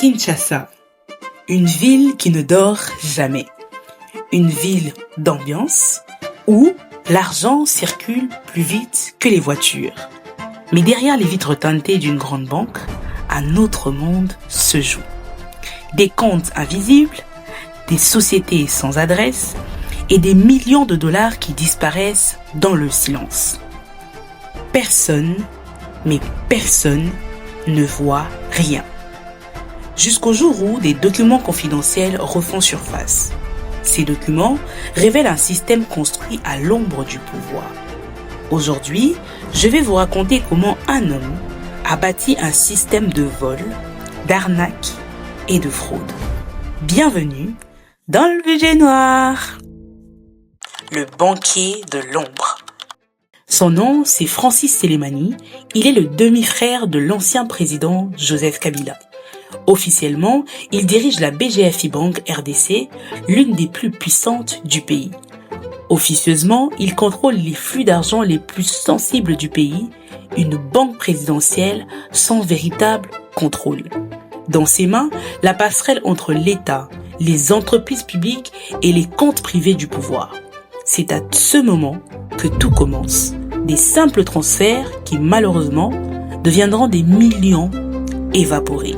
Kinshasa, une ville qui ne dort jamais. Une ville d'ambiance où l'argent circule plus vite que les voitures. Mais derrière les vitres teintées d'une grande banque, un autre monde se joue. Des comptes invisibles, des sociétés sans adresse et des millions de dollars qui disparaissent dans le silence. Personne, mais personne ne voit rien. Jusqu'au jour où des documents confidentiels refont surface. Ces documents révèlent un système construit à l'ombre du pouvoir. Aujourd'hui, je vais vous raconter comment un homme a bâti un système de vol, d'arnaque et de fraude. Bienvenue dans le budget noir. Le banquier de l'ombre. Son nom, c'est Francis Sélémani. Il est le demi-frère de l'ancien président Joseph Kabila. Officiellement, il dirige la BGFI Bank RDC, l'une des plus puissantes du pays. Officieusement, il contrôle les flux d'argent les plus sensibles du pays, une banque présidentielle sans véritable contrôle. Dans ses mains, la passerelle entre l'État, les entreprises publiques et les comptes privés du pouvoir. C'est à ce moment que tout commence. Des simples transferts qui, malheureusement, deviendront des millions évaporés.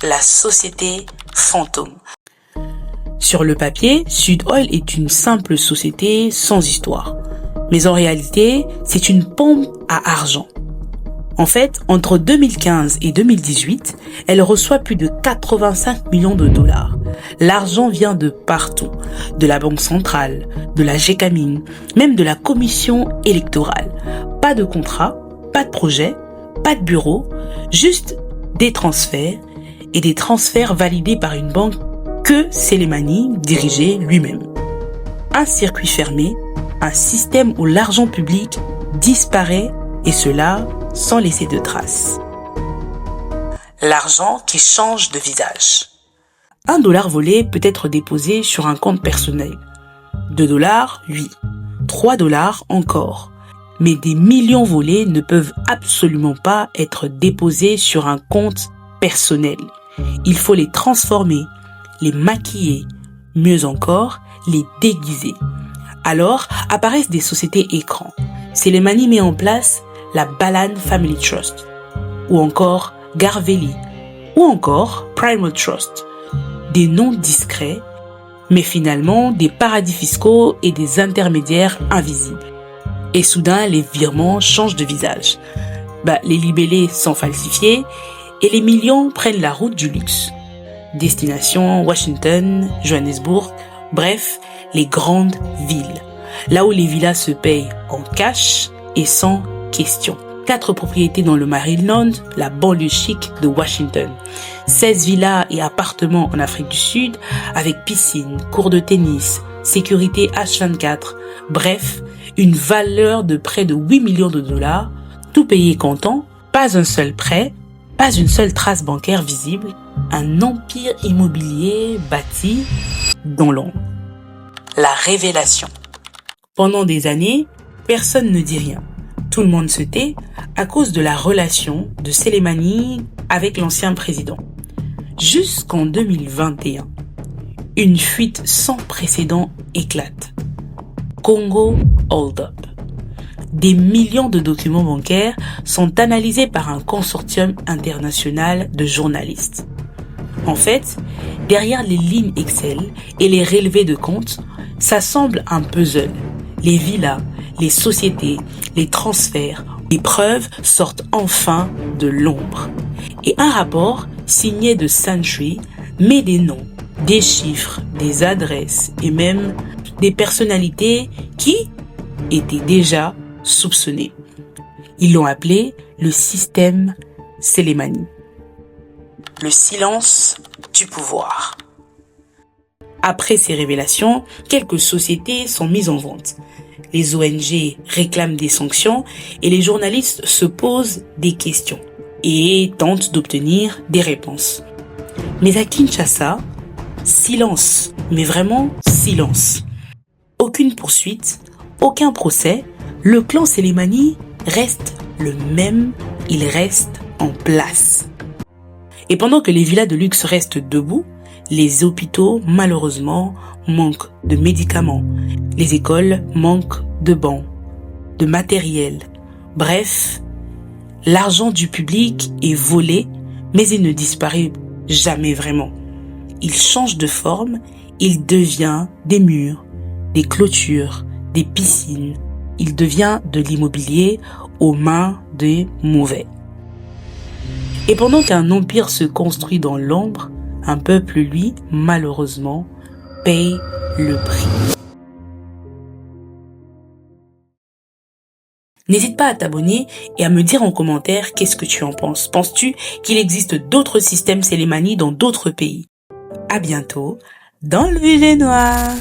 La société fantôme. Sur le papier, Sud Oil est une simple société sans histoire. Mais en réalité, c'est une pompe à argent. En fait, entre 2015 et 2018, elle reçoit plus de 85 millions de dollars. L'argent vient de partout, de la Banque centrale, de la GECAMINE, même de la commission électorale. Pas de contrat, pas de projet, pas de bureau, juste des transferts et des transferts validés par une banque que Sélémani dirigeait lui-même. Un circuit fermé, un système où l'argent public disparaît et cela sans laisser de traces. L'argent qui change de visage. $1 volé peut être déposé sur un compte personnel. $2, oui. $3 encore. Mais des millions volés ne peuvent absolument pas être déposés sur un compte personnel. Il faut les transformer, les maquiller, mieux encore, les déguiser. Alors apparaissent des sociétés écrans. Sélémani met en place la Balan Family Trust, ou encore Garveli, ou encore Primal Trust. Des noms discrets, mais finalement des paradis fiscaux et des intermédiaires invisibles. Et soudain, les virements changent de visage. Les libellés sont falsifiés et les millions prennent la route du luxe. Destination Washington, Johannesburg, bref, les grandes villes. Là où les villas se payent en cash et sans question. 4 propriétés dans le Maryland, la banlieue chic de Washington. 16 villas et appartements en Afrique du Sud avec piscine, cours de tennis, sécurité H24. Bref, une valeur de près de 8 millions de dollars, tout payé comptant, pas un seul prêt, pas une seule trace bancaire visible, un empire immobilier bâti dans l'ombre. La révélation. Pendant des années, personne ne dit rien. Tout le monde se tait à cause de la relation de Sélémani avec l'ancien président. Jusqu'en 2021, une fuite sans précédent éclate. Congo Hold Up. Des millions de documents bancaires sont analysés par un consortium international de journalistes. En fait, derrière les lignes Excel et les relevés de comptes, ça semble un puzzle. Les villas, les sociétés, les transferts, les preuves sortent enfin de l'ombre. Et un rapport signé de Century met des noms, des chiffres, des adresses et même des personnalités qui étaient déjà soupçonnées. Ils l'ont appelé le système Sélémani. Le silence du pouvoir. Après ces révélations, quelques sociétés sont mises en vente. Les ONG réclament des sanctions et les journalistes se posent des questions et tentent d'obtenir des réponses. Mais à Kinshasa, silence, mais vraiment silence. Aucune poursuite, aucun procès, le clan Sélémani reste le même, il reste en place. Et pendant que les villas de luxe restent debout, les hôpitaux, malheureusement, manquent de médicaments. Les écoles manquent de bancs, de matériel. Bref, l'argent du public est volé, mais il ne disparaît jamais vraiment. Il change de forme, il devient des murs, des clôtures, des piscines. Il devient de l'immobilier aux mains des mauvais. Et pendant qu'un empire se construit dans l'ombre, un peuple, lui, malheureusement, paye le prix. N'hésite pas à t'abonner et à me dire en commentaire qu'est-ce que tu en penses. Penses-tu qu'il existe d'autres systèmes Célimani dans d'autres pays? À bientôt dans le Village Noir.